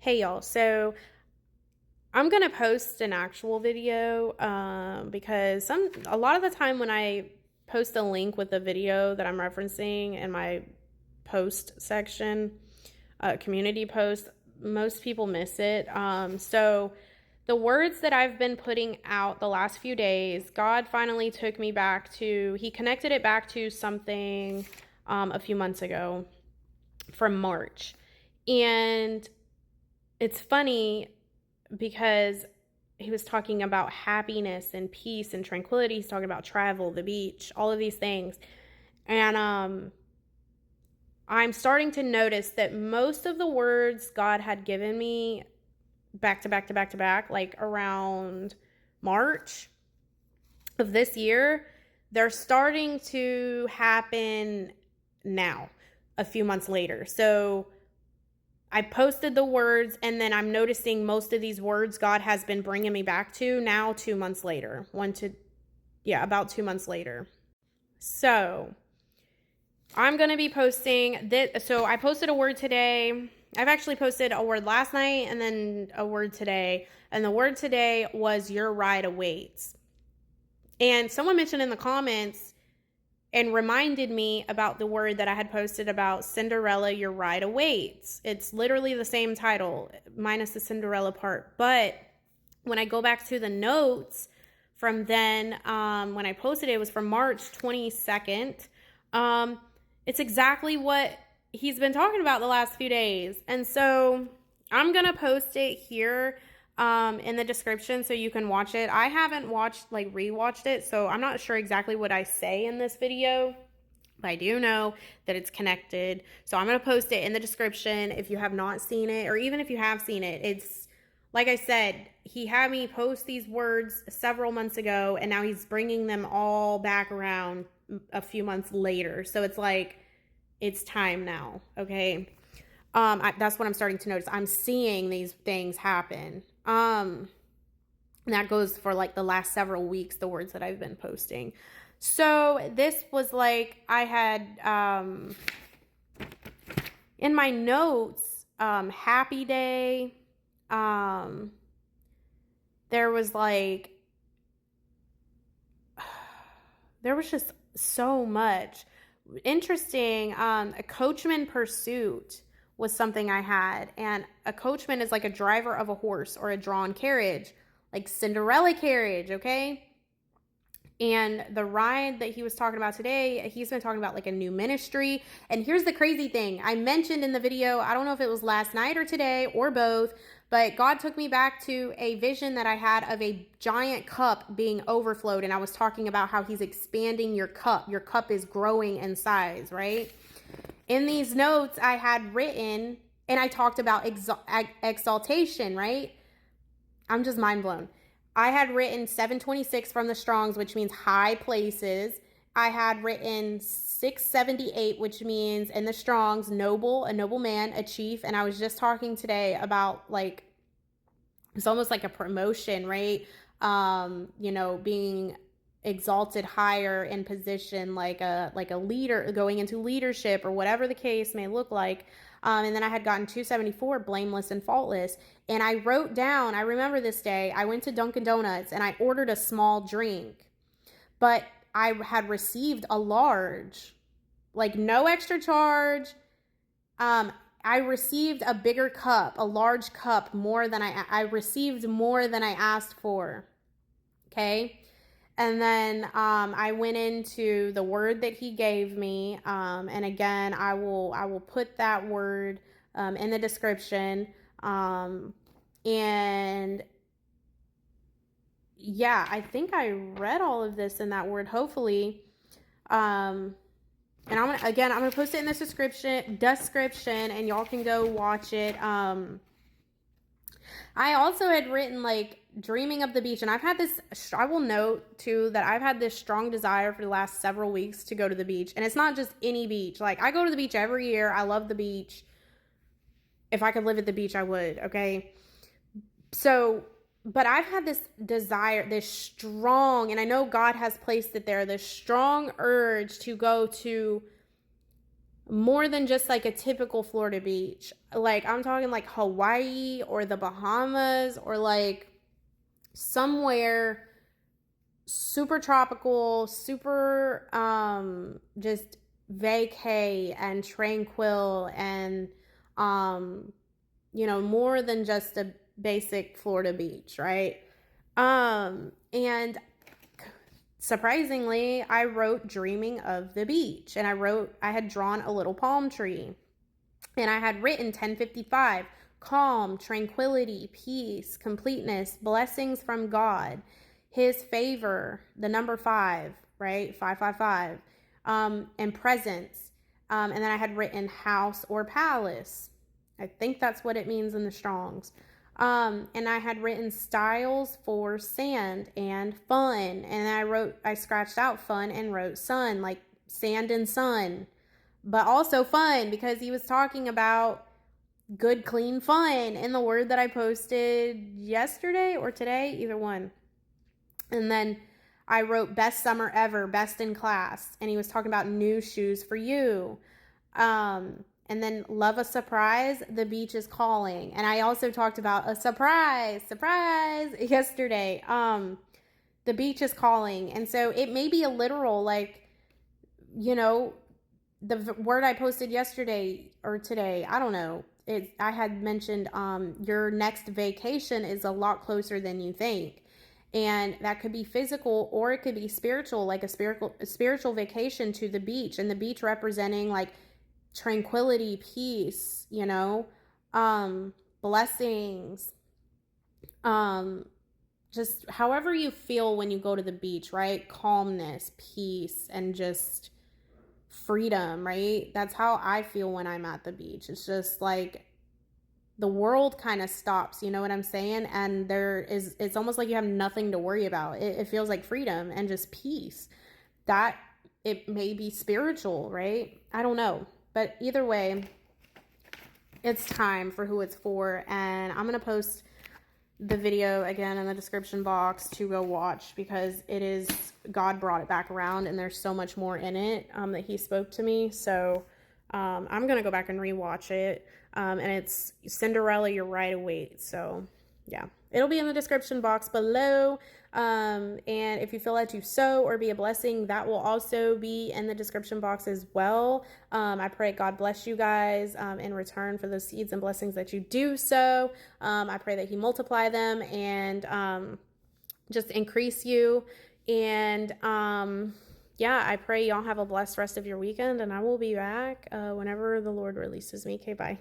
Hey y'all, so I'm gonna post an actual video because a lot of the time when I post a link with a video that I'm referencing in my post section, community post, most people miss it. So the words that I've been putting out the last few days, God finally took me back to, he connected it back to something a few months ago from March. And it's funny because he was talking about happiness and peace and tranquility. He's talking about travel, the beach, all of these things. And I'm starting to notice that most of the words God had given me back to back to back to back, like around March of this year, they're starting to happen now, a few months later. So I posted the words, and then I'm noticing most of these words God has been bringing me back to now 2 months later. About 2 months later. So I'm going to be posting this. So I posted a word today. I've actually posted a word last night and then a word today. And the word today was your ride awaits. And someone mentioned in the comments and reminded me about the word that I had posted about Cinderella, your ride awaits. It's literally the same title, minus the Cinderella part. But when I go back to the notes from then, when I posted it, it was from March 22nd. It's exactly what he's been talking about the last few days. And so I'm going to post it here in the description so you can watch it. I haven't rewatched it, so I'm not sure exactly what I say in this video, but I do know that it's connected. So I'm going to post it in the description if you have not seen it, or even if you have seen it. It's, like I said, he had me post these words several months ago, and now he's bringing them all back around a few months later. So it's like, it's time now, okay? That's what I'm starting to notice. I'm seeing these things happen. And that goes for like the last several weeks, the words that I've been posting. So this was like, I had, in my notes, happy day. There was like, there was just so much. Interesting. A coachman pursuit was something I had. And a coachman is like a driver of a horse or a drawn carriage, like Cinderella carriage, okay? And the ride that he was talking about today, he's been talking about like a new ministry. And here's the crazy thing. I mentioned in the video, I don't know if it was last night or today or both, but God took me back to a vision that I had of a giant cup being overflowed. And I was talking about how he's expanding your cup. Your cup is growing in size, right? In these notes I had written, and I talked about exaltation, right? I'm just mind blown. I had written 726 from the Strongs, which means high places. I had written 678, which means in the Strongs, noble, a noble man, a chief. And I was just talking today about like, it's almost like a promotion, right? Being exalted higher in position, like a leader, going into leadership or whatever the case may look like. And then I had gotten 274, blameless and faultless. And I wrote down, I remember this day, I went to Dunkin' Donuts and I ordered a small drink, but I had received a large, like no extra charge. I received a bigger cup, a large cup, I received more than I asked for. Okay. And then I went into the word that he gave me. And again, I will put that word in the description. And yeah, I think I read all of this in that word, hopefully. And I'm gonna post it in the description, and y'all can go watch it. I also had written like dreaming of the beach, and I've had this, I will note too that I've had this strong desire for the last several weeks to go to the beach. And it's not just any beach. Like, I go to the beach every year. I love the beach. If I could live at the beach, I would, okay? So, but I've had this desire, this strong, and I know God has placed it there, this strong urge to go to more than just like a typical Florida beach. Like I'm talking like Hawaii or the Bahamas or like somewhere super tropical, super just vacay and tranquil and more than just a basic Florida beach, right? And surprisingly, I wrote dreaming of the beach, and I had drawn a little palm tree, and I had written 1055, calm, tranquility, peace, completeness, blessings from God, his favor, the number 5, right? 555, and presence. And then I had written house or palace. I think that's what it means in the Strongs. And I had written styles for sand and fun. And I scratched out fun and wrote sun, like sand and sun, but also fun because he was talking about good, clean fun in the word that I posted yesterday or today, either one. And then I wrote best summer ever, best in class. And he was talking about new shoes for you. And then love a surprise, the beach is calling. And I also talked about a surprise yesterday. The beach is calling. And so it may be a literal, like, the word I posted yesterday or today, I don't know. I had mentioned your next vacation is a lot closer than you think. And that could be physical or it could be spiritual, like a spiritual vacation to the beach, and the beach representing like tranquility, peace, blessings, just however you feel when you go to the beach, right? Calmness, peace, and just freedom, right? That's how I feel when I'm at the beach. It's just like the world kind of stops, you know what I'm saying? And it's almost like you have nothing to worry about. It feels like freedom and just peace. That it may be spiritual, right? I don't know. But either way, it's time for who it's for. And I'm going to post the video again in the description box to go watch, because God brought it back around and there's so much more in it that he spoke to me. So I'm going to go back and rewatch it. And it's Cinderella, You're Right Away. So yeah, it'll be in the description box below. And if you feel led to sow or be a blessing, that will also be in the description box as well. I pray God bless you guys in return for those seeds and blessings that you do sow. I pray that he multiply them and just increase you. And yeah, I pray y'all have a blessed rest of your weekend, and I will be back whenever the Lord releases me. Okay, bye.